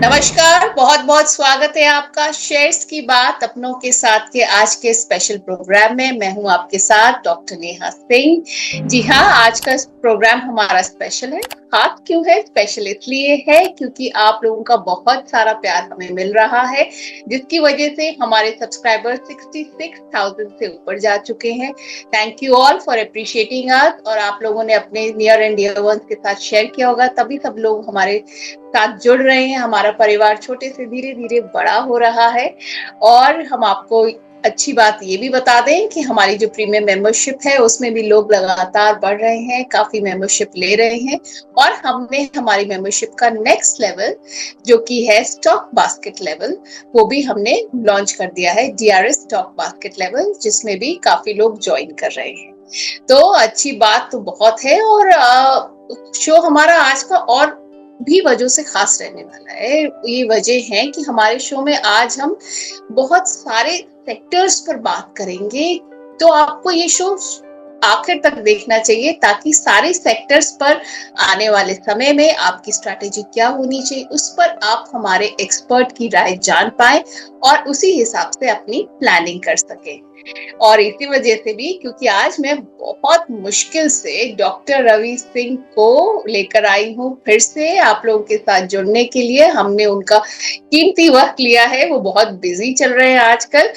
नमस्कार, बहुत बहुत स्वागत है आपका शेयर्स की बात अपनों के साथ के आज के स्पेशल प्रोग्राम में। मैं हूं आपके साथ डॉक्टर नेहा सिंह। जी हाँ, आज का प्रोग्राम हमारा स्पेशल है। खास क्यों है? स्पेशल इसलिए है क्योंकि आप लोगों का बहुत सारा प्यार हमें मिल रहा है, जिसकी वजह से हमारे सब्सक्राइबर 66,000 से ऊपर जा चुके हैं। Thank you all for appreciating us. और आप लोगों ने अपने नियर एंड डियर वंस के साथ शेयर किया होगा, तभी सब लोग हमारे साथ जुड़ रहे हैं। हमारा परिवार छोटे से धीरे धीरे बड़ा हो रहा है। और हम आपको अच्छी बात ये भी बता दें कि हमारी जो प्रीमियम मेंबरशिप है उसमें भी लोग लगातार बढ़ रहे हैं, काफी मेंबरशिप ले रहे हैं। और हमने हमारी मेंबरशिप का नेक्स्ट लेवल जो कि है स्टॉक बास्केट लेवल, वो भी हमने लॉन्च कर दिया है, DRS स्टॉक बास्केट लेवल, जिसमें भी काफी लोग ज्वाइन कर रहे हैं। तो अच्छी बात तो बहुत है। और शो हमारा आज का और भी वजह से खास रहने वाला है। ये वजह है कि हमारे शो में आज हम बहुत सारे सेक्टर्स पर बात करेंगे। तो आपको ये शो आखिर तक देखना चाहिए ताकि सारे सेक्टर्स पर आने वाले समय में आपकी स्ट्रैटेजी क्या होनी चाहिए, उस पर आप हमारे एक्सपर्ट की राय जान पाए और उसी हिसाब से अपनी प्लानिंग कर सके। और इसी वजह से भी, क्योंकि आज मैं बहुत मुश्किल से डॉक्टर रवि सिंह को लेकर आई हूँ फिर से आप लोगों के साथ जुड़ने के लिए। हमने उनका कीमती वक्त लिया है, वो बहुत बिजी चल रहे हैं आजकल।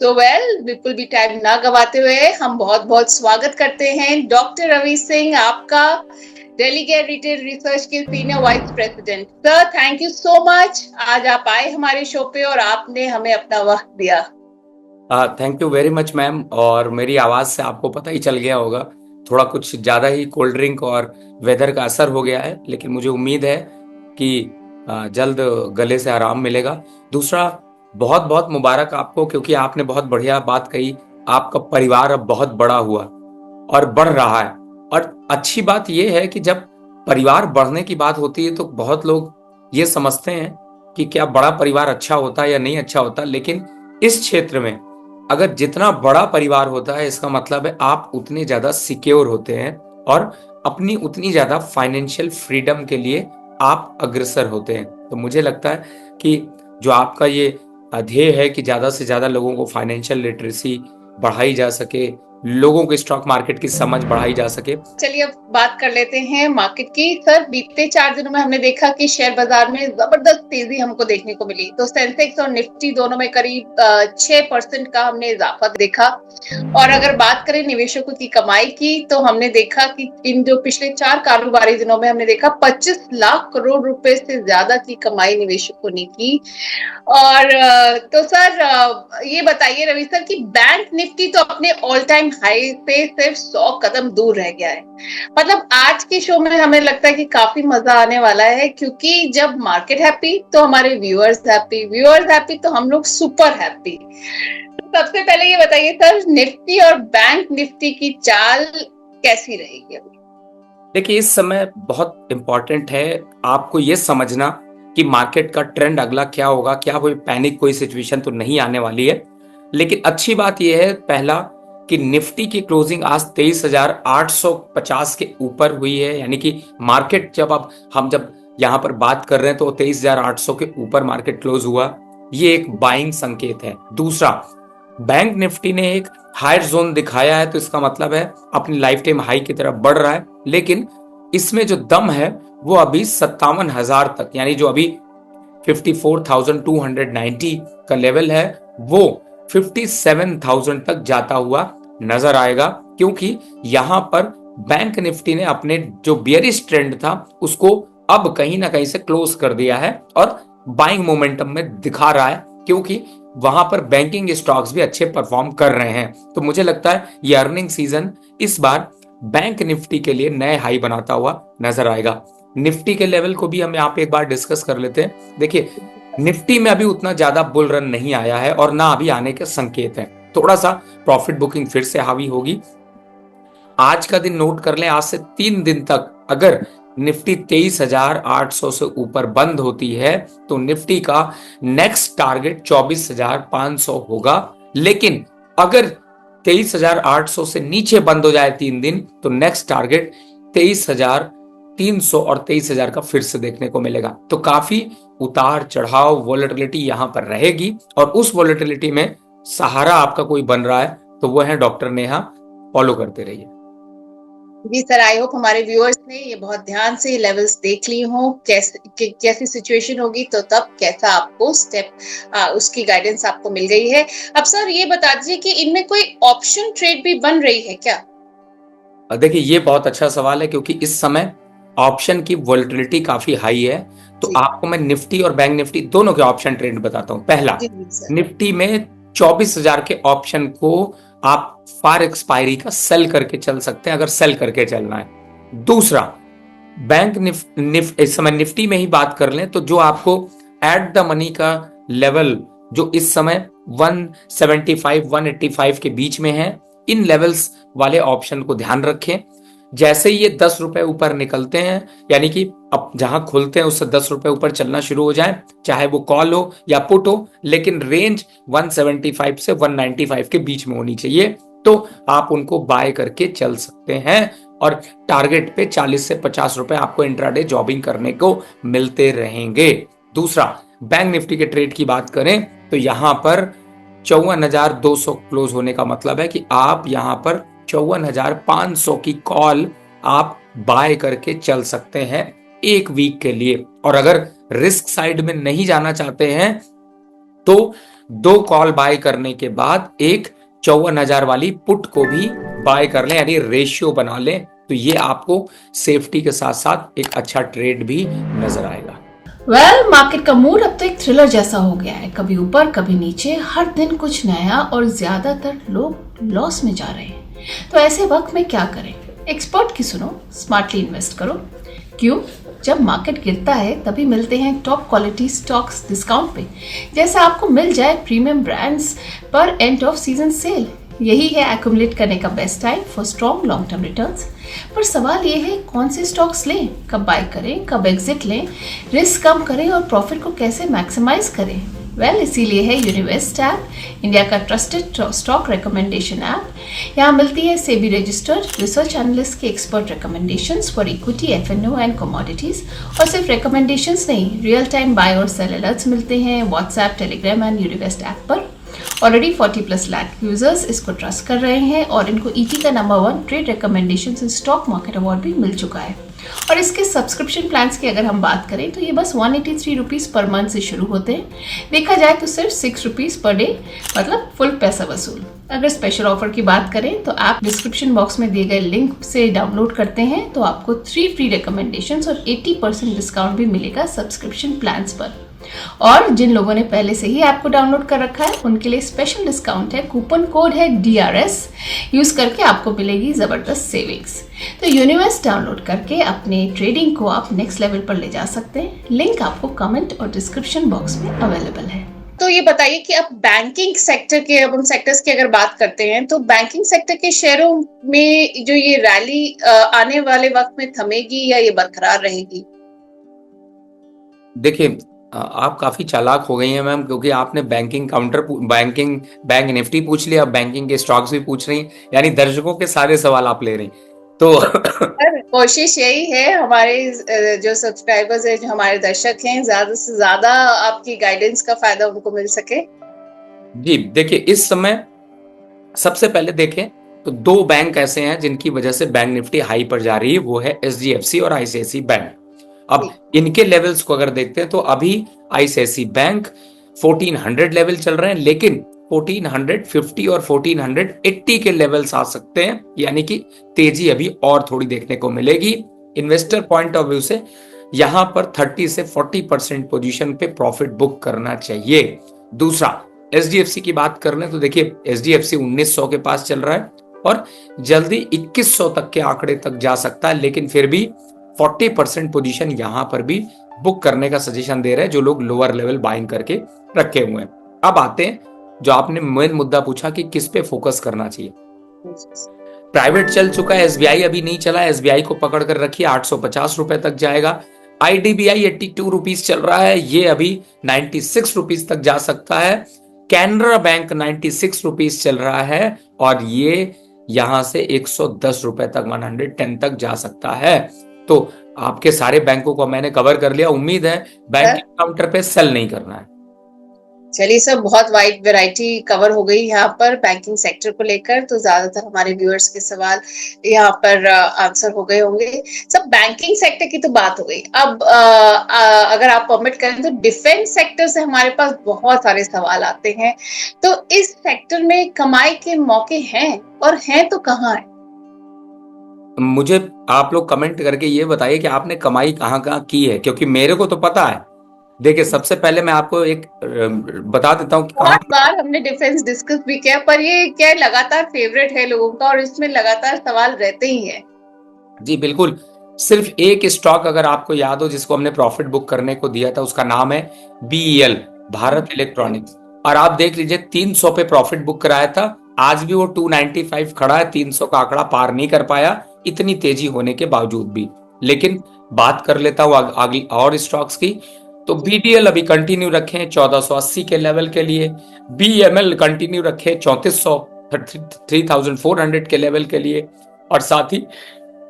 तो बिल्कुल भी टाइम ना गवाते हुए हम बहुत बहुत स्वागत करते हैं डॉक्टर रवि सिंह, आपका डेलीगेट रिटेल रिसर्च के senior vice president. Sir, thank you so much, आज आप आए हमारे शो पे और आपने हमें अपना वक्त दिया। Thank you very much ma'am. और मेरी आवाज़ से आपको पता ही चल गया होगा, थोड़ा कुछ ज़्यादा ही कोल्ड ड्रिंक और वेदर का असर हो गया है, लेकिन मुझे उम्मीद है कि जल्द गले से आराम मिलेगा। दूसरा, बहुत बहुत मुबारक आपको, क्योंकि आपने बहुत बढ़िया बात कही। आपका परिवार अब बहुत बड़ा हुआ और बढ़ रहा है। और अच्छी बात यह है कि जब परिवार बढ़ने की बात होती है तो बहुत लोग ये समझते हैं कि क्या बड़ा परिवार अच्छा होता है या नहीं अच्छा होता, लेकिन इस क्षेत्र में अगर जितना बड़ा परिवार होता है, इसका मतलब है आप उतने ज्यादा सिक्योर होते हैं और अपनी उतनी ज्यादा फाइनेंशियल फ्रीडम के लिए आप अग्रसर होते हैं। तो मुझे लगता है कि जो आपका ये ध्येय है कि ज्यादा से ज्यादा लोगों को फाइनेंशियल लिटरेसी बढ़ाई जा सके, लोगों को स्टॉक मार्केट की समझ बढ़ाई जा सके। चलिए अब बात कर लेते हैं मार्केट की। सर, बीते 4 दिनों में हमने देखा कि शेयर बाजार में जबरदस्त तेजी हमको देखने को मिली। तो सेंसेक्स और निफ्टी दोनों में करीब 6% का हमने इजाफा देखा। और अगर बात करें निवेशकों की कमाई की, तो हमने देखा कि इन जो पिछले 4 कारोबारी दिनों में हमने देखा 25 लाख करोड़ रुपए से ज्यादा की कमाई निवेशकों ने की। और तो सर, ये बताइए रवि सर कि बैंक निफ्टी तो अपने ऑल टाइम हाई से सिर्फ 100 कदम दूर रह गया है। मतलब आज के शो में हमें लगता है कि काफी मजा आने वाला है, क्योंकि जब मार्केट हैप्पी तो हमारे व्यूअर्स हैप्पी तो हम लोग सुपर हैप्पी। सबसे पहले ये बताइए सर, निफ्टी और बैंक निफ्टी की चाल कैसी रहेगी अभी? देखिए, इस समय बहुत इंपॉर्टेंट है आपको ये समझना कि मार्केट का ट्रेंड अगला क्या होगा। क्या कोई पैनिक कोई सिचुएशन तो नहीं आने वाली है। लेकिन अच्छी बात यह है, पहला, कि निफ्टी की क्लोजिंग आज 23,850 के ऊपर हुई है। यानी कि मार्केट जब यहां पर बात कर रहे हैं तो 23,800 के ऊपर मार्केट क्लोज हुआ। ये एक बाइंग संकेत है। दूसरा, बैंक निफ्टी ने एक हायर जोन दिखाया है, तो इसका मतलब है अपनी लाइफ टाइम हाई की तरफ बढ़ रहा है। लेकिन इसमें जो दम है वो अभी 57,000 तक, यानी जो अभी 54,290 का लेवल है, वो 57,000 तक जाता हुआ नजर आएगा। क्योंकि यहां पर बैंक निफ्टी ने अपने जो बियरिश ट्रेंड था उसको अब कहीं ना कहीं से क्लोज कर दिया है और बाइंग मोमेंटम में दिखा रहा है, क्योंकि वहां पर बैंकिंग स्टॉक्स भी अच्छे परफॉर्म कर रहे हैं। तो मुझे लगता है ये अर्निंग सीजन इस बार बैंक निफ्टी के लिए नए हाई बनाता हुआ नजर आएगा। निफ्टी के लेवल को भी हम यहाँ पे एक बार डिस्कस कर लेते हैं। देखिए, निफ्टी में अभी उतना ज्यादा बुल रन नहीं आया है और ना अभी आने के संकेत हैं। थोड़ा सा प्रॉफिट बुकिंग फिर से हावी होगी। आज का दिन नोट कर लें, आज से 3 दिन तक अगर निफ्टी 23,800 से ऊपर बंद होती है तो निफ्टी का नेक्स्ट टारगेट 24,500 होगा। लेकिन अगर 23,800 से नीचे बंद हो जाए 3 दिन, तो नेक्स्ट टारगेट 300 और 23,000 का फिर से देखने को मिलेगा। तो काफी उतार चढ़ाव वॉलेटिलिटी यहां पर रहेगी, और उस वॉलेटिलिटी में सहारा आपका कोई बन रहा है तो वो है डॉक्टर नेहा। फॉलो करते रहिए। जी सर, आई होप हमारे व्यूअर्स ने ये बहुत ध्यान से लेवल्स देख ली हो, कैसी सिचुएशन होगी तो तब कैसा आपको स्टेप उसकी गाइडेंस आपको मिल गई है। अब सर ये बता दीजिए कि इनमें कोई ऑप्शन ट्रेड भी बन रही है क्या? देखिए ये बहुत अच्छा सवाल है, क्योंकि इस समय ऑप्शन की वॉलेटिलिटी काफी हाई है। तो जी आपको मैं निफ्टी और बैंक निफ्टी दोनों के ऑप्शन ट्रेड बताता हूं। पहला, जी जी सर। निफ्टी में 24,000 के ऑप्शन को आप फार एक्सपायरी का सेल करके चल सकते हैं, अगर सेल करके चलना है। दूसरा, बैंक इस समय निफ्टी में ही बात कर लें तो जो आपको एट द मनी का लेवल जो इस समय 175 185 के बीच में है, इन लेवल्स वाले ऑप्शन को ध्यान रखें। जैसे ये 10 रुपए ऊपर निकलते हैं, यानी कि अब जहां खुलते हैं उससे 10 रुपए ऊपर चलना शुरू हो जाए, चाहे वो कॉल हो या पुट हो, लेकिन रेंज 175 से 195 के बीच में होनी चाहिए, तो आप उनको बाय करके चल सकते हैं। और टारगेट पे 40 से 50 रुपए आपको इंट्राडे जॉबिंग करने को मिलते रहेंगे। दूसरा, बैंक निफ्टी के ट्रेड की बात करें तो यहां पर 54,200 क्लोज होने का मतलब है कि आप यहां पर 54,500 की कॉल आप बाय करके चल सकते हैं एक वीक के लिए। और अगर रिस्क साइड में नहीं जाना चाहते हैं तो 2 कॉल बाय करने के बाद एक 54,000 वाली पुट को भी बाय कर लें, यानी रेशियो बना लें, तो ये आपको सेफ्टी के साथ साथ एक अच्छा ट्रेड भी नजर आएगा। मार्केट का मूड अब तो एक थ्रिलर जैसा हो गया है, कभी ऊपर कभी नीचे, हर दिन कुछ नया, और ज्यादातर लोग लॉस में जा रहे हैं। तो ऐसे वक्त में क्या करें? एक्सपर्ट की सुनो, स्मार्टली इन्वेस्ट करो। क्यों? जब मार्केट गिरता है तभी मिलते हैं टॉप क्वालिटी स्टॉक्स डिस्काउंट पे, जैसे आपको मिल जाए प्रीमियम ब्रांड्स पर एंड ऑफ सीजन सेल। यही है एक्यूमुलेट करने का best time for strong long term returns. पर सवाल ये है कौन से स्टॉक्स लें, कब बाय करें, कब एग्जिट लें, रिस्क कम करें और प्रॉफिट को कैसे मैक्सिमाइज करें। इसीलिए है यूनिवेस्ट ऐप, इंडिया का ट्रस्टेड स्टॉक रिकमेंडेशन ऐप। यहाँ मिलती है सेबी रजिस्टर्ड रिसर्च एनालिस्ट के expert recommendations for equity, FNO and commodities. और सिर्फ रिकमेंडेशंस नहीं, रियल टाइम बाय और सेल अलर्ट्स मिलते हैं WhatsApp, Telegram and Univest app पर। ऑलरेडी 40+ लाख यूजर्स इसको ट्रस्ट कर रहे हैं और इनको ईटी का number 1 trade recommendations in stock market award भी मिल चुका है। और इसके सब्सक्रिप्शन प्लान्स की अगर हम बात करें तो ये बस 183 रुपीज़ पर मंथ से शुरू होते हैं। देखा जाए तो सिर्फ 6 रुपीज़ पर डे, मतलब फुल पैसा वसूल। अगर स्पेशल ऑफर की बात करें तो आप डिस्क्रिप्शन बॉक्स में दिए गए लिंक से डाउनलोड करते हैं तो आपको 3 फ्री रिकमेंडेशंस और 80% डिस्काउंट भी मिलेगा सब्सक्रिप्शन प्लान्स पर। और जिन लोगों ने पहले से ही ऐप को डाउनलोड कर रखा है उनके लिए स्पेशल डिस्काउंट है, कूपन कोड है DRS, यूज करके आपको मिलेगी जबरदस्त सेविंग्स। तो यूनिवेस्ट डाउनलोड करके अपने ट्रेडिंग को आप नेक्स्ट लेवल पर ले जा सकते हैं। लिंक आपको कमेंट और डिस्क्रिप्शन बॉक्स में अवेलेबल है। तो ये बताइए कि अब बैंकिंग सेक्टर के, अब हम सेक्टर्स की अगर बात करते हैं तो बैंकिंग सेक्टर के शेयरों में जो ये रैली आने वाले वक्त में थमेगी या ये बरकरार रहेगी? देखिए, आप काफी चालाक हो गई हैं मैम, क्योंकि आपने बैंक निफ्टी पूछ लिया, बैंकिंग के स्टॉक्स भी पूछ रही हैं, यानी दर्शकों के सारे सवाल आप ले रही तो कोशिश यही है हमारे जो सब्सक्राइबर्स है, जो हमारे दर्शक हैं, ज्यादा से ज्यादा आपकी गाइडेंस का फायदा उनको मिल सके। जी देखिए, इस समय सबसे पहले देखें तो 2 बैंक ऐसे हैं जिनकी वजह से बैंक निफ्टी हाई पर जा रही है, वो है SGFC और ICICI बैंक। अब इनके लेवल्स को अगर देखते हैं तो अभी ICICI बैंक 1400 लेवल चल रहे हैं, लेकिन 1450 और 1480 के लेवल्स आ सकते हैं, यानी कि तेजी अभी और थोड़ी देखने को मिलेगी। इन्वेस्टर पॉइंट ऑफ व्यू से यहां पर 30 से 40% पोजीशन पे प्रॉफिट बुक करना चाहिए। दूसरा, SDFC की बात कर लें तो देखिए SDFC 1900 के पास चल रहा है और जल्दी 2100 तक के आंकड़े तक जा सकता है, लेकिन फिर भी 40% पोजीशन यहां पर भी बुक करने का सजेशन दे रहे हैं जो लोग लोअर लेवल बाइंग करके रखे हुए हैं। अब आते हैं जो आपने मेन मुद्दा पूछा कि किस पे फोकस करना चाहिए। प्राइवेट चल चुका है, SBI अभी नहीं चला है, SBI को पकड़ कर रखिए, 850 रुपए तक जाएगा। IDBI 82 रुपीज चल रहा है, ये अभी 96 रुपीज तक जा सकता है। कैनरा बैंक 96 रुपीज चल रहा है और ये यहां से 110 रुपए तक 110 तक जा सकता है। तो आपके सारे बैंकों को मैंने कवर कर लिया। उम्मीद है बैंक सर के काउंटर पे सेल नहीं करना है। चलिए सर, बहुत वाइड वैरायटी कवर हो गई यहाँ पर बैंकिंग सेक्टर को लेकर, तो ज्यादातर हमारे व्यूअर्स के सवाल यहाँ पर आंसर हो गए होंगे। सब बैंकिंग सेक्टर की तो बात हो गई। अब अगर आप परमिट करें तो डिफेंस सेक्टर से हमारे पास बहुत सारे सवाल आते हैं। तो इस सेक्टर में कमाई के मौके हैं, और हैं तो कहाँ है? मुझे आप लोग कमेंट करके ये बताइए कि आपने कमाई कहाँ कहाँ की है, क्योंकि मेरे को तो पता है। देखिए, सबसे पहले मैं आपको एक बता देता हूँ कि कहाँ। बहुत बार हमने डिफेंस डिस्कस भी किया, पर ये क्या लगातार फेवरेट है लोगों का, और इसमें लगातार सवाल रहते ही हैं। जी बिल्कुल। सिर्फ एक स्टॉक अगर आपको याद हो जिसको हमने प्रॉफिट बुक करने को दिया था, उसका नाम है BEL, भारत इलेक्ट्रॉनिक्स। और आप देख लीजिए 300 पे प्रॉफिट बुक कराया था, आज भी वो 295 खड़ा है, 300 का आंकड़ा पार नहीं कर पाया इतनी तेजी होने के बावजूद भी। लेकिन बात कर लेता हूं आगे और स्टॉक्स की। तो BDL अभी कंटिन्यू रखे 1480 के लेवल के लिए, BML कंटिन्यू रखे 3400 3400 के लेवल के लिए, और साथ ही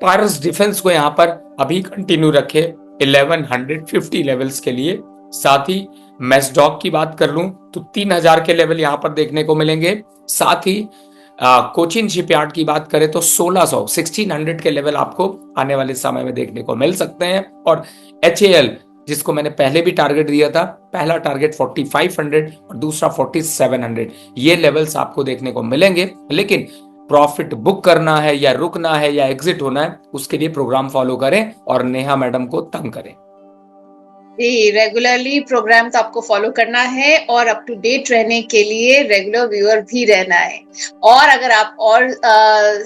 पारस डिफेंस को यहां पर अभी कंटिन्यू रखे 1150 लेवल्स के लिए। साथ ही मैसडॉक की बात कर लूं तो 3000 के लेवल यहां पर देखने को मिलेंगे। साथ ही कोचिन शिपयार्ड की बात करें तो 1600 के लेवल आपको आने वाले समय में देखने को मिल सकते हैं। और HAL, जिसको मैंने पहले भी टारगेट दिया था, पहला टारगेट 4500 और दूसरा 4700, ये लेवल्स आपको देखने को मिलेंगे। लेकिन प्रॉफिट बुक करना है या रुकना है या एग्जिट होना है, उसके लिए प्रोग्राम फॉलो करें और नेहा मैडम को तंग करें। जी, रेगुलरली प्रोग्राम तो आपको फॉलो करना है, और अप टू डेट रहने के लिए रेगुलर व्यूअर भी रहना है। और अगर आप और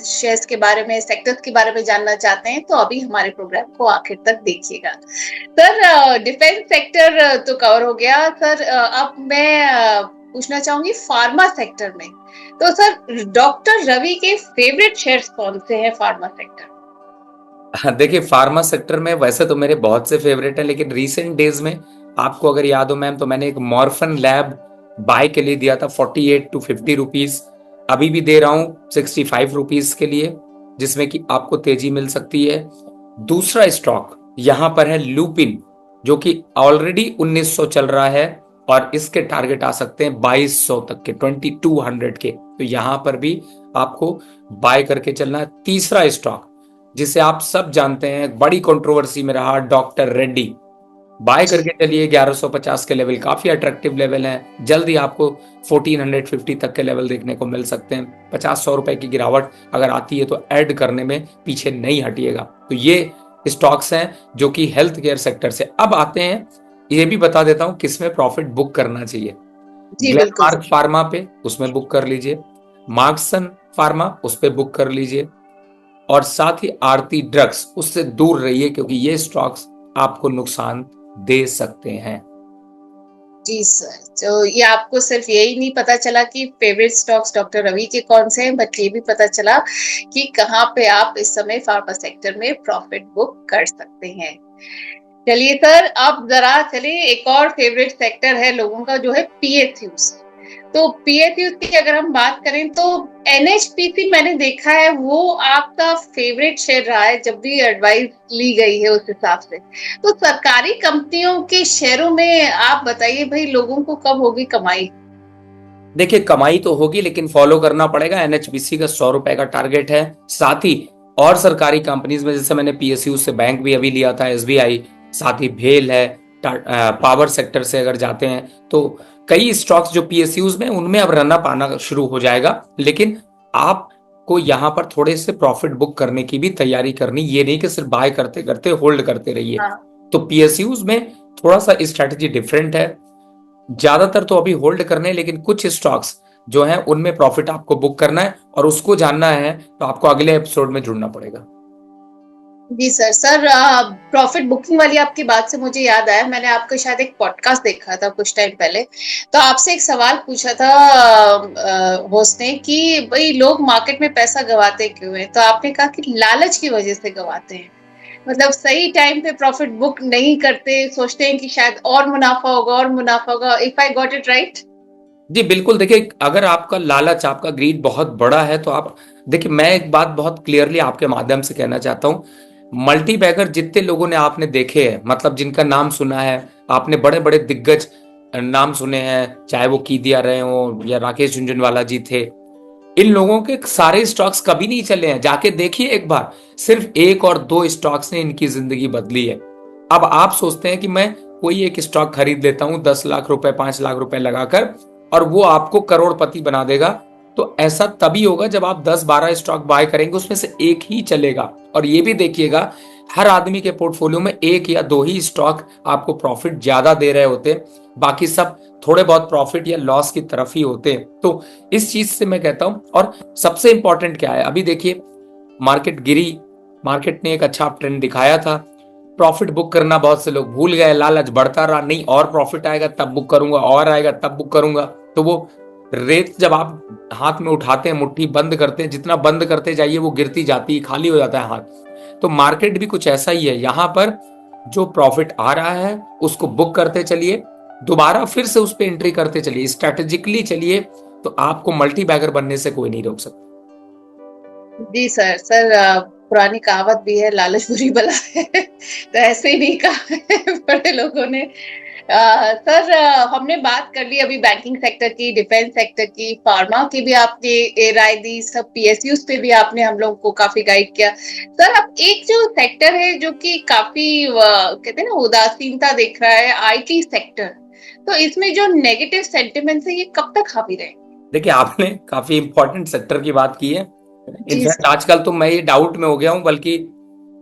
शेयर्स के बारे में, सेक्टर्स के बारे में जानना चाहते हैं, तो अभी हमारे प्रोग्राम को आखिर तक देखिएगा। सर, डिफेंस सेक्टर तो कवर हो गया सर। अब मैं पूछना चाहूंगी फार्मा सेक्टर में। तो सर, डॉक्टर रवि के फेवरेट शेयर्स कौन से हैं फार्मा सेक्टर? हाँ, देखिए, फार्मा सेक्टर में वैसे तो मेरे बहुत से फेवरेट हैं, लेकिन रीसेंट डेज में आपको अगर याद हो मैम, तो मैंने एक मॉर्फन लैब बाय के लिए दिया था 48 to 50 रुपीज। अभी भी दे रहा हूँ 65 रुपीज के लिए, जिसमें कि आपको तेजी मिल सकती है। दूसरा स्टॉक यहां पर है लुपिन, जो कि ऑलरेडी 1900 चल रहा है, और इसके टारगेट आ सकते हैं 2200 तक के, 2200 के। तो यहां पर भी आपको बाय करके चलना है। तीसरा स्टॉक जिसे आप सब जानते हैं, बड़ी कंट्रोवर्सी में रहा, डॉक्टर रेड्डी, बाय करके चलिए 1150 के लेवल, काफी अट्रैक्टिव लेवल है। जल्दी आपको 1450 तक के लेवल देखने को मिल सकते हैं। 50-100 रुपए की गिरावट अगर आती है तो ऐड करने में पीछे नहीं हटिएगा। तो ये स्टॉक्स हैं जो कि हेल्थ केयर सेक्टर से। अब आते हैं, ये भी बता देता हूं किसमें प्रॉफिट बुक करना चाहिए। जी बिल्कुल। ग्लेनमार्क फार्मा पे, उसमें बुक कर लीजिए। मार्क्सन फार्मा, उस पे बुक कर लीजिए। और साथ ही आरती ड्रग्स, उससे दूर रहिए, क्योंकि ये स्टॉक्स आपको नुकसान दे सकते हैं। जी सर, तो ये आपको सिर्फ यही नहीं पता चला कि फेवरेट स्टॉक्स डॉक्टर रवि के कौन से हैं, बट ये भी पता चला कि कहाँ पे आप इस समय फार्मा सेक्टर में प्रॉफिट बुक कर सकते हैं। चलिए सर, अब जरा चलिए, एक और फेवरेट सेक्टर है लोगों का, जो है PSUs। तो PSUs की अगर हम बात करें तो NHPC मैंने देखा है वो आपका फेवरेट शेयर रहा है जब भी एडवाइस ली गई है उस हिसाब से। तो सरकारी कंपनियों के शेयरों में आप बताइए भाई, लोगों को कब होगी कमाई? देखिए, कमाई तो होगी, लेकिन फॉलो करना पड़ेगा। NHPC का 100 रुपए का टारगेट है। साथ ही और सरकारी कंपनीज में, जैसे मैंने PSU से बैंक भी अभी लिया था, SBI, साथ ही भेल है। पावर सेक्टर से अगर जाते हैं तो कई स्टॉक्स जो PSUs में, उनमें अब रनअप आना शुरू हो जाएगा। लेकिन आपको यहां पर थोड़े से प्रॉफिट बुक करने की भी तैयारी करनी, ये नहीं कि सिर्फ बाय करते करते होल्ड करते रहिए। तो PSUs में थोड़ा सा स्ट्रेटजी डिफरेंट है। ज्यादातर तो अभी होल्ड करने हैं, लेकिन कुछ स्टॉक्स जो हैं उनमें प्रॉफिट आपको बुक करना है, और उसको जानना है तो आपको अगले एपिसोड में जुड़ना पड़ेगा। जी सर। सर, प्रॉफिट बुकिंग वाली आपकी बात से मुझे याद आया, मैंने आपका शायद एक पॉडकास्ट देखा था कुछ टाइम पहले, तो आपसे एक सवाल पूछा था होस्ट ने कि भाई लोग मार्केट में पैसा गवाते क्यों हैं, तो आपने कहा कि लालच की वजह से गवाते हैं। मतलब सही टाइम पे प्रॉफिट बुक नहीं करते, सोचते हैं कि शायद और मुनाफा होगा, और मुनाफा होगा। If I got it right? जी बिल्कुल। देखिए, अगर आपका लालच, आपका ग्रीड बहुत बड़ा है, तो आप देखिए, मैं एक बात बहुत क्लियरली आपके माध्यम से कहना चाहता हूं, मल्टी बैगर जितने लोगों ने आपने देखे हैं, मतलब जिनका नाम सुना है आपने, बड़े बड़े दिग्गज नाम सुने हैं, चाहे वो कीदिया रहे हो या राकेश झुनझुनवाला जी थे, इन लोगों के सारे स्टॉक्स कभी नहीं चले हैं। जाके देखिए एक बार, सिर्फ एक और दो स्टॉक्स ने इनकी जिंदगी बदली है। अब आप सोचते हैं कि मैं कोई एक स्टॉक खरीद लेता हूं 10 लाख रुपए 5 लाख रुपए लगाकर और वो आपको करोड़पति बना देगा, तो ऐसा तभी होगा जब आप 10-12 स्टॉक बाय करेंगे, उसमें से एक ही चलेगा। और ये भी देखिएगा, हर आदमी के पोर्टफोलियो में एक या दो ही स्टॉक आपको प्रॉफिट ज्यादा दे रहे होते हैं, बाकी सब थोड़े बहुत प्रॉफिट या लॉस की तरफ ही होते हैं। तो इस चीज से मैं कहता हूं। और सबसे इंपॉर्टेंट क्या है, अभी देखिए मार्केट गिरी, मार्केट ने एक अच्छा ट्रेंड दिखाया था, प्रॉफिट बुक करना बहुत से लोग भूल गए, लालच बढ़ता रहा, नहीं और प्रॉफिट आएगा तब बुक करूंगा, और आएगा तब बुक करूंगा। तो वो रेत जब आप हाथ में उठाते हैं, मुट्ठी बंद करते हैं, जितना बंद करते जाइए वो गिरती जाती है, खाली हो जाता है हाथ। तो मार्केट भी कुछ ऐसा ही है, यहां पर जो प्रॉफिट आ रहा है उसको बुक करते चलिए, दोबारा फिर से उस पर एंट्री करते चलिए, स्ट्रेटेजिकली चलिए, तो आपको मल्टी बैगर बनने से कोई नहीं रोक सकता। जी सर। सर पुरानी कहावत भी है, लालच बुरी बला है। तो ऐसे ही नहीं कहा है बड़े लोगों ने। सर हमने बात कर ली अभी बैंकिंग सेक्टर की, डिफेंस सेक्टर की, फार्मा की भी आपने राय दी, सब पीएसयूज पे भी आपने हम लोग को काफी गाइड किया। सर अब एक जो सेक्टर है जो कि काफी कहते हैं ना उदासीनता दिख रहा है, आईटी सेक्टर, तो इसमें जो नेगेटिव सेंटिमेंट्स है ये कब तक हावी रहे? देखिए आपने काफी इंपॉर्टेंट सेक्टर की बात की है। जी इनफैक्ट सर। आजकल तो मैं ये डाउट में हो गया हूं, बल्कि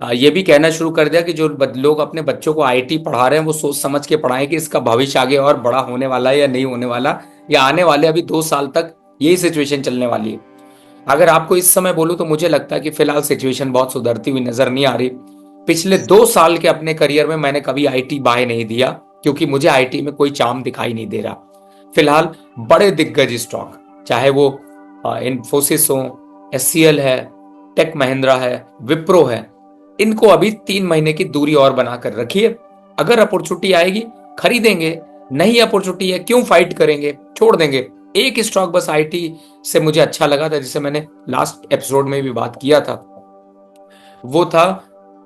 ये भी कहना शुरू कर दिया कि जो लोग अपने बच्चों को आईटी पढ़ा रहे हैं वो सोच समझ के पढ़ाएं कि इसका भविष्य आगे और बड़ा होने वाला है या नहीं होने वाला, या आने वाले अभी 2 साल तक यही सिचुएशन चलने वाली है। अगर आपको इस समय बोलूं तो मुझे लगता है कि फिलहाल सिचुएशन बहुत सुधरती हुई नजर नहीं आ रही। पिछले 2 साल के अपने करियर में मैंने कभी आईटी बाय नहीं दिया, क्योंकि मुझे आईटी में कोई चार्म दिखाई नहीं दे रहा। फिलहाल बड़े दिग्गज स्टॉक, चाहे वो इन्फोसिस हो, एचसीएल है, टेक महिंद्रा है, विप्रो है, इनको अभी 3 महीने की दूरी और बनाकर रखिए। अगर अपॉर्चुनिटी आएगी खरीदेंगे, नहीं अपॉर्चुनिटी है क्यों फाइट करेंगे, छोड़ देंगे। एक स्टॉक बस आईटी से मुझे अच्छा लगा था, जिसे मैंने लास्ट एपिसोड में भी बात किया था, वो था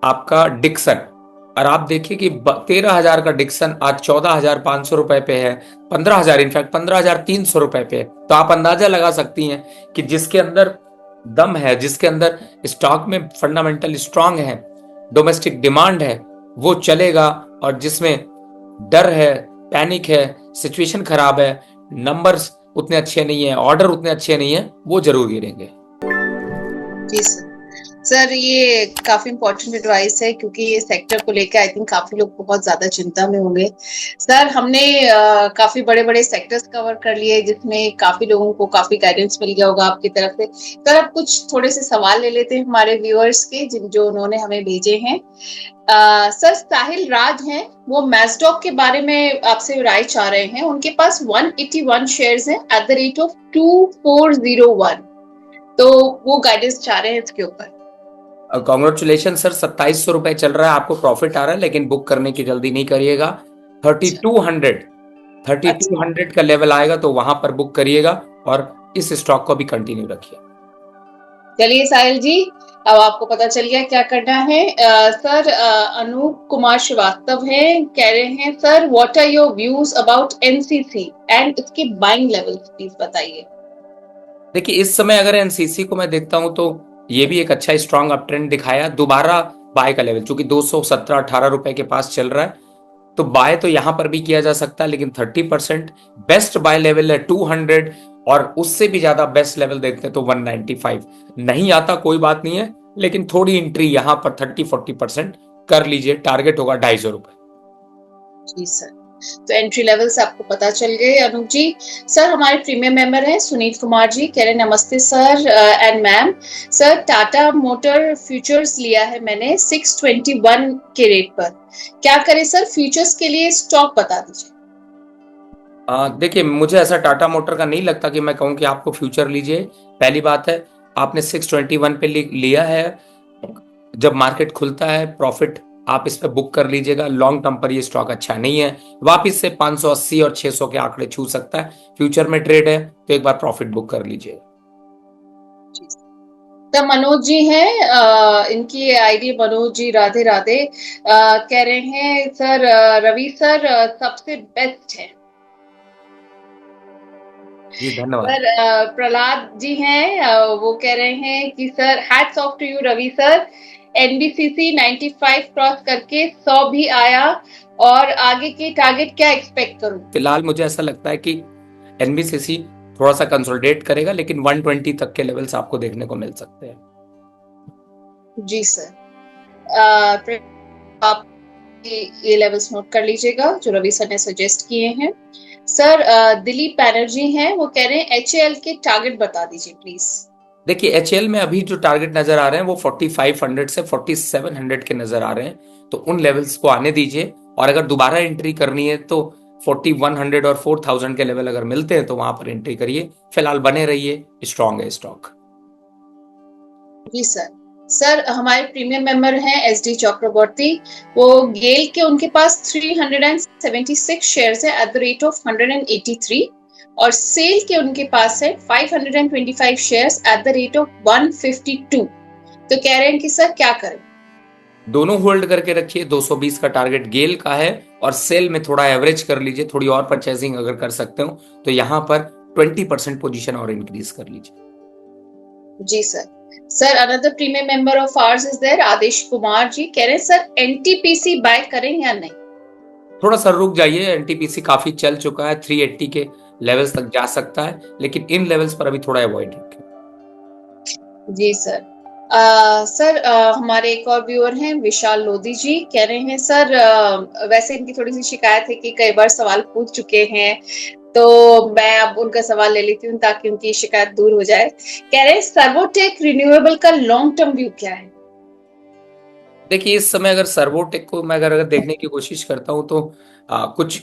आपका डिक्सन। और आप देखिए कि 13,000 का डिक्सन आज 14,500 रुपए पे है, 15,000, इनफैक्ट 15,300 रुपए पे है। तो आप अंदाजा लगा सकती हैं कि जिसके अंदर दम है, जिसके अंदर स्टॉक में फंडामेंटल स्ट्रांग है, डोमेस्टिक डिमांड है, वो चलेगा। और जिसमें डर है, पैनिक है, सिचुएशन खराब है, नंबर्स उतने अच्छे नहीं है, ऑर्डर उतने अच्छे नहीं है, वो जरूर गिरेंगे। जी सर। सर ये काफी इंपॉर्टेंट एडवाइस है, क्योंकि ये सेक्टर को लेकर आई थिंक काफी लोग बहुत ज्यादा चिंता में होंगे। सर हमने काफी बड़े बड़े सेक्टर्स कवर कर लिए, जिसमें काफी लोगों को काफी गाइडेंस मिल गया होगा आपकी तरफ से। सर अब कुछ थोड़े से सवाल ले लेते हैं हमारे व्यूअर्स के, जो उन्होंने हमें भेजे हैं। सर साहिल राज हैं, वो मैस्डॉक के बारे में आपसे राय चाह रहे हैं। उनके पास 181 शेयर्स हैं एट द रेट ऑफ 2401, तो वो गाइडेंस चाह रहे हैं इसके ऊपर। कॉन्ग्रेचुलेशन सर, 2700 रुपए चल रहा है, आपको प्रॉफिट आ रहा है, लेकिन बुक करने की जल्दी नहीं करिएगा। 3200 का लेवल आएगा तो वहां पर बुक करिएगा, और इस स्टॉक को भी कंटिन्यू रखिए। चलिए साहिल जी, अब आपको पता चल गया क्या करना है। सर अनूप कुमार श्रीवास्तव हैं, कह रहे हैं sir what are your views about NCC and इसके बाइंग लेवल्स, प्लीज बताइए। देखिए इस समय अगर एनसीसी को मैं देखता हूं तो ये भी एक अच्छा स्ट्रांग अप ट्रेंड दिखाया, दोबारा बाय का लेवल चूंकि 217-18 रुपए के पास चल रहा है, तो बाय तो यहां पर भी किया जा सकता है, लेकिन 30% बेस्ट बाय लेवल है 200, और उससे भी ज्यादा बेस्ट लेवल देखते हैं तो 195। नहीं आता कोई बात नहीं है, लेकिन थोड़ी एंट्री यहां पर 30-40% कर लीजिए, टारगेट होगा 250 रुपए। जी सर, तो एंट्री लेवल से आपको पता चल गए। अनूप जी, सर हमारे प्रीमियम मेंबर हैं सुनील कुमार जी, कह रहे नमस्ते sir and ma'am. Sir Tata motor futures लिया है मैंने 621 के रेट पर, क्या करें सर? फ्यूचर्स के लिए स्टॉक बता दीजिए। देखिए मुझे ऐसा टाटा मोटर का नहीं लगता कि मैं कहूं कि आपको फ्यूचर लीजिए। पहली बात है, आपने 621 पे लिया है, जब मार्केट खुलता है प्रॉफिट आप इस पे बुक कर लीजिएगा। लॉन्ग टर्म पर ये स्टॉक अच्छा नहीं है, वापस से 580 और 600 के आंकड़े छू सकता है। फ्यूचर में ट्रेड है तो एक बार प्रॉफिट बुक कर लीजिएगा। तो मनोज जी हैं, इनकी आईडी मनोज जी, राधे राधे। कह रहे हैं सर, रवि सर सबसे बेस्ट है। जी धन्यवाद। सर प्रहलाद जी हैं, वो कह रहे हैं कि sir hats off to you Ravi sir, NBCC 95 cross करके 100 भी आया, और आगे की टारगेट क्या एक्सपेक्ट करूं? फिलहाल मुझे ऐसा लगता है कि एनबीसीसी थोड़ा सा कंसोलिडेट करेगा, लेकिन 120 तक के लेवल्स आपको देखने को मिल सकते हैं। जी सर। आप ये लेवल्स नोट कर लीजिएगा जो रवि सर ने सजेस्ट किए हैं। सर दिलीप बैनर्जी हैं, वो कह रहे हैं एचएएल के टारगेट बता दीजिए प्लीज। देखिए एचएएल में अभी जो टारगेट नजर आ रहे हैं वो 4500 से 4700 के नजर आ रहे हैं, तो उन लेवल्स को आने दीजिए। और अगर दोबारा एंट्री करनी है तो 4100 और 4000 के लेवल अगर मिलते हैं तो वहां पर एंट्री करिए। फिलहाल बने रहिए, स्ट्रांग है स्टॉक। जी सर। सर हमारे प्रीमियम मेंबर हैं एसडी चक्रवर्ती, वो गेल के उनके पास 376 शेयर्स है एट द रेट ऑफ 183, और सेल के उनके पास है 525 shares at the rate of 152। तो कह रहे हैं कि सर क्या करें? दोनों होल्ड करके रखिए। 220 का टारगेट गेल का है, और सेल में थोड़ा एवरेज कर लीजिए। थोड़ी और परचेसिंग अगर कर सकते हो तो यहाँ पर 20% पोजीशन और इंक्रीज कर लीजिए। जी sir. Sir another premium member of ours is there, Adesh Kumar ji कह रहे हैं सर एनटीपीसी बाय करें या नहीं? थोड़ा सा रुक जाइए, एनटीपीसी काफी चल चुका है, 380 के लेवल्स तक जा सकता है, लेकिन इन लेवल्स पर अभी थोड़ा अवॉइड रखें। जी सर। सर हमारे एक और व्यूअर हैं विशाल लोधी जी, कह रहे हैं सर वैसे इनकी थोड़ी सी शिकायत है कि कई बार सवाल पूछ चुके हैं, तो मैं अब उनका सवाल ले लेती हूँ ताकि उनकी शिकायत दूर हो जाए। कह रहे हैं सर्वोटेक रिन्यूएबल का लॉन्ग टर्म व्यू क्या है? देखिए इस समय अगर सर्वोटेक को मैं अगर देखने की कोशिश करता हूं तो कुछ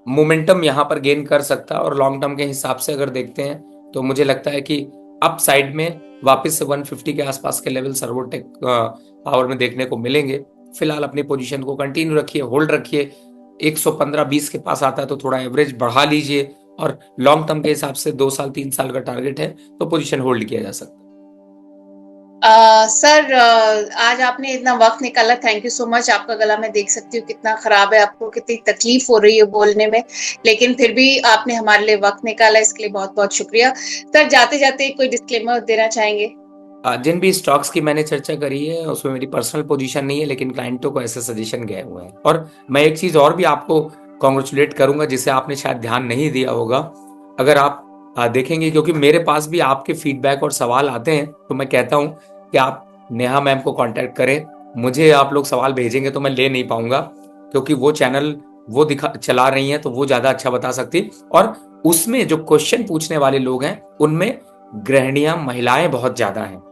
मोमेंटम यहां पर गेन कर सकता है, और लॉन्ग टर्म के हिसाब से अगर देखते हैं तो मुझे लगता है कि अप साइड में वापस से 150 के आसपास के लेवल सर्वोटेक पावर में देखने को मिलेंगे। फिलहाल अपनी पोजीशन को कंटिन्यू रखिए, होल्ड रखिए। 115-20 के पास आता है तो थोड़ा एवरेज बढ़ा लीजिए, और लॉन्ग टर्म के हिसाब से 2 साल 3 साल का टारगेट है तो पोजीशन होल्ड किया जा सकता है। सर आज आपने इतना वक्त निकाला, थैंक यू सो मच। आपका गला मैं देख सकती हूँ कितना खराब है, आपको कितनी तकलीफ हो रही है बोलने में, लेकिन फिर भी आपने हमारे लिए वक्त निकाला, इसके लिए बहुत बहुत शुक्रिया। सर जाते जाते कोई डिस्क्लेमर देना चाहेंगे? जिन भी स्टॉक्स की मैंने चर्चा करी है उसमें मेरी पर्सनल पोजीशन नहीं है, लेकिन क्लाइंटों को ऐसे सजेशन गए हुए हैं। और मैं एक चीज और भी आपको कॉन्ग्रेचुलेट करूंगा जिसे आपने शायद ध्यान नहीं दिया होगा। अगर आप देखेंगे, क्योंकि मेरे पास भी आपके फीडबैक और सवाल आते हैं, तो मैं कहता हूं कि आप नेहा मैम को कांटेक्ट करें। मुझे आप लोग सवाल भेजेंगे तो मैं ले नहीं पाऊंगा, क्योंकि वो चैनल वो चला रही हैं तो वो ज्यादा अच्छा बता सकती। और उसमें जो क्वेश्चन पूछने वाले लोग हैं उनमें गृहिणियां, महिलाएं बहुत ज्यादा हैं।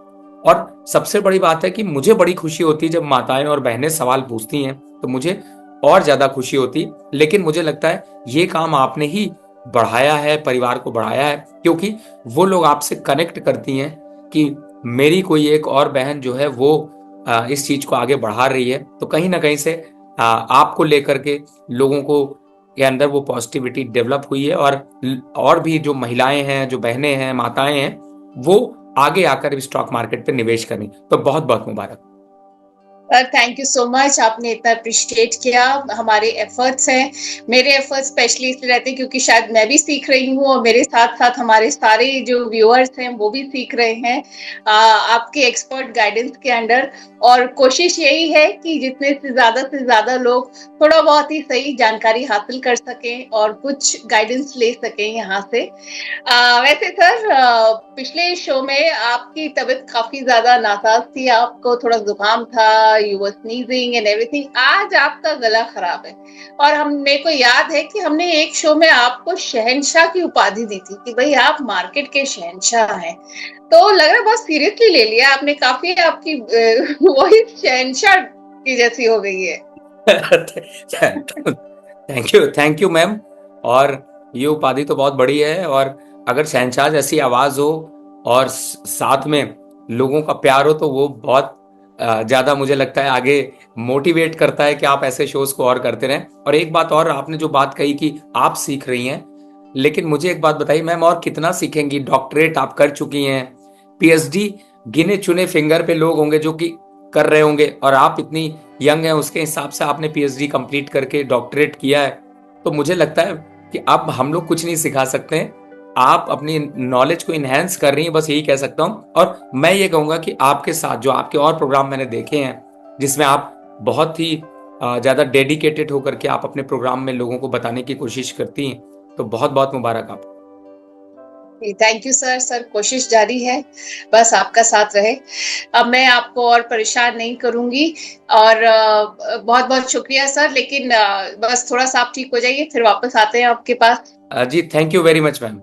और सबसे बड़ी बात है कि मुझे बड़ी खुशी होती है जब माताएं और बहनें सवाल पूछती हैं, तो मुझे और ज्यादा खुशी होती। लेकिन मुझे लगता है ये काम आपने ही बढ़ाया है, परिवार को बढ़ाया है, क्योंकि वो लोग आपसे कनेक्ट करती हैं कि मेरी कोई एक और बहन जो है वो इस चीज को आगे बढ़ा रही है। तो कहीं ना कहीं से आपको लेकर के लोगों को के अंदर वो पॉजिटिविटी डेवलप हुई है, और भी जो महिलाएं हैं, जो बहनें हैं, माताएं हैं, वो आगे आकर स्टॉक मार्केट पे निवेश करें। तो बहुत बहुत मुबारक। थैंक यू सो मच, आपने इतना अप्रिशिएट किया हमारे एफर्ट्स हैं। मेरे एफर्ट्स स्पेशली इसलिए रहते हैं क्योंकि शायद मैं भी सीख रही हूँ, और मेरे साथ साथ हमारे सारे जो व्यूअर्स हैं वो भी सीख रहे हैं आपके एक्सपर्ट गाइडेंस के अंडर। और कोशिश यही है कि जितने से ज्यादा लोग थोड़ा बहुत ही सही जानकारी हासिल कर सकें और कुछ गाइडेंस ले सकें यहाँ से। वैसे सर पिछले शो में आपकी तबीयत काफी ज्यादा नासाज थी, आपको थोड़ा जुकाम था, you were sneezing and everything. आज आपका गला खराब है, और हम मेरे को याद है कि हमने एक शो में आपको शहंशाह की उपाधि दी थी कि भाई आप मार्केट के शहंशाह हैं। तो लग रहा है बहुत सीरियसली ले लिया आपने, काफी आपकी वही शहंशाह की जैसी हो गई है। Thank you ma'am. और ये उपाधि तो बहुत बड़ी है, और अगर शहंशाह जैसी आवाज हो और साथ में लोगों का प्यार हो तो वो बहुत ज्यादा मुझे लगता है आगे मोटिवेट करता है कि आप ऐसे शोज को और करते रहें। और एक बात और, आपने जो बात कही कि आप सीख रही हैं, लेकिन मुझे एक बात बताइए मैम, और कितना सीखेंगी? डॉक्टरेट आप कर चुकी हैं, पीएचडी गिने चुने फिंगर पे लोग होंगे जो कि कर रहे होंगे, और आप इतनी यंग हैं, उसके हिसाब से आपने पीएचडी कंप्लीट करके डॉक्टरेट किया है। तो मुझे लगता है कि अब हम लोग कुछ नहीं सिखा सकते हैं, आप अपनी नॉलेज को इन्हेंस कर रही हैं, बस यही कह सकता हूं। और मैं ये कहूंगा कि आपके साथ जो आपके और प्रोग्राम मैंने देखे हैं जिसमें आप बहुत ही ज़्यादा डेडिकेटेड होकर के आप अपने प्रोग्राम में लोगों को बताने की कोशिश करती हैं, तो बहुत बहुत मुबारक आपको। Thank you sir. सर कोशिश जारी है, बस आपका साथ रहे। अब मैं आपको और परेशान नहीं करूंगी, और बहुत बहुत शुक्रिया सर। लेकिन बस थोड़ा सा आप ठीक हो जाइए, फिर वापस आते हैं आपके पास। जी thank you very much ma'am.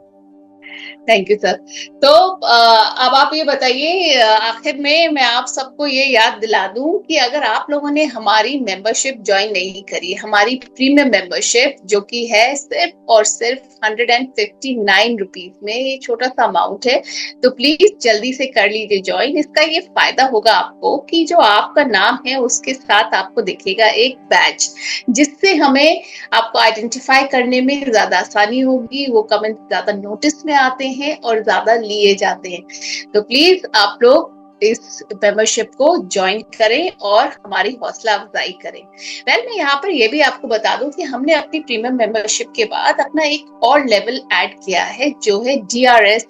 Thank you sir. तो अब आप ये बताइए, आखिर में मैं आप सबको ये याद दिला दूं कि अगर आप लोगों ने हमारी मेंबरशिप ज्वाइन नहीं करी, हमारी प्रीमियम मेंबरशिप जो कि है सिर्फ और सिर्फ 159 रुपीज में, ये छोटा सा अमाउंट है, तो प्लीज जल्दी से कर लीजिए ज्वाइन। इसका ये फायदा होगा आपको कि जो आपका नाम है उसके साथ आपको दिखेगा एक बैच, जिससे हमें आपको आइडेंटिफाई करने में ज्यादा आसानी होगी। वो कमेंट ज्यादा नोटिस में आते हैं और ज्यादा लिए जाते हैं। तो प्लीज आप लोग इस मेंबरशिप को ज्वाइन करें और हमारी हौसला अफजाई करें। मैं यहाँ पर ये भी आपको बता दूं कि हमने अपनी प्रीमियम मेंबरशिप के बाद अपना एक और लेवल ऐड किया है, जो है DRS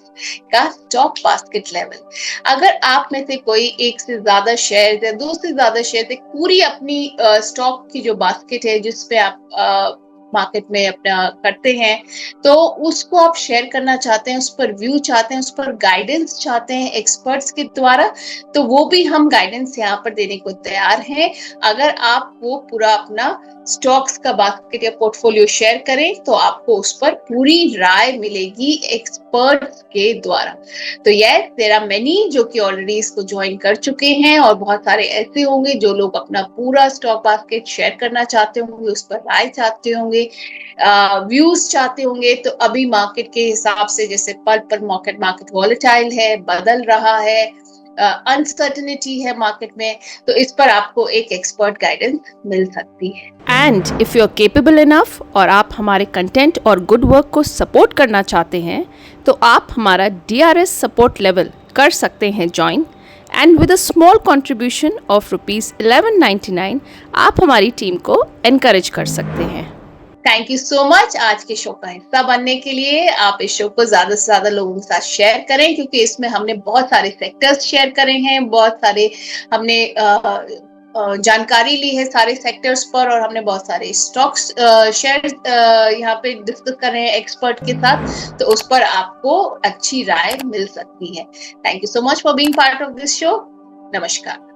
का स्टॉक बास्केट लेवल। अगर आप में से कोई एक से ज्यादा शेयर या दो से ज्यादा शेयर, एक पूरी अपनी स्टॉक की जो बास्केट है जिसपे आप मार्केट में अपना करते हैं, तो उसको आप शेयर करना चाहते हैं, उस पर व्यू चाहते हैं, उस पर गाइडेंस चाहते हैं एक्सपर्ट्स के द्वारा, तो वो भी हम गाइडेंस यहाँ पर देने को तैयार हैं। अगर आप वो पूरा अपना स्टॉक्स का बास्केट या पोर्टफोलियो शेयर करें तो आपको उस पर पूरी राय मिलेगी एक्सपर्ट्स के द्वारा। तो यस, देयर आर मेनी जो कि ऑलरेडी इसको ज्वाइन कर चुके हैं, और बहुत सारे ऐसे होंगे जो लोग अपना पूरा स्टॉक बास्केट शेयर करना चाहते होंगे, उस पर राय चाहते होंगे, व्यूज चाहते होंगे। तो अभी मार्केट के हिसाब से, जैसे पल पर मार्केट वॉलेटाइल है, बदल रहा है, अनसर्टेनिटी है मार्केट में, तो इस पर आपको एक एक्सपर्ट गाइडेंस मिल सकती है। And if you are capable enough और आप हमारे कंटेंट और गुड वर्क को सपोर्ट करना चाहते हैं, तो आप हमारा DRS सपोर्ट लेवल कर सकते हैं join. And with a small contribution of ₹1199 आप हमारी टीम को एनकरेज कर सकते हैं। थैंक यू सो मच आज के शो का हिस्सा बनने के लिए। आप इस शो को ज्यादा से ज्यादा लोगों के साथ शेयर करें, क्योंकि इसमें हमने बहुत सारे सेक्टर्स शेयर करे हैं, बहुत सारे हमने जानकारी ली है सारे सेक्टर्स पर, और हमने बहुत सारे स्टॉक्स शेयर यहाँ पे डिस्कस कर रहे हैं एक्सपर्ट के साथ, तो उस पर आपको अच्छी राय मिल सकती है। Thank you so much for being part of this show. नमस्कार।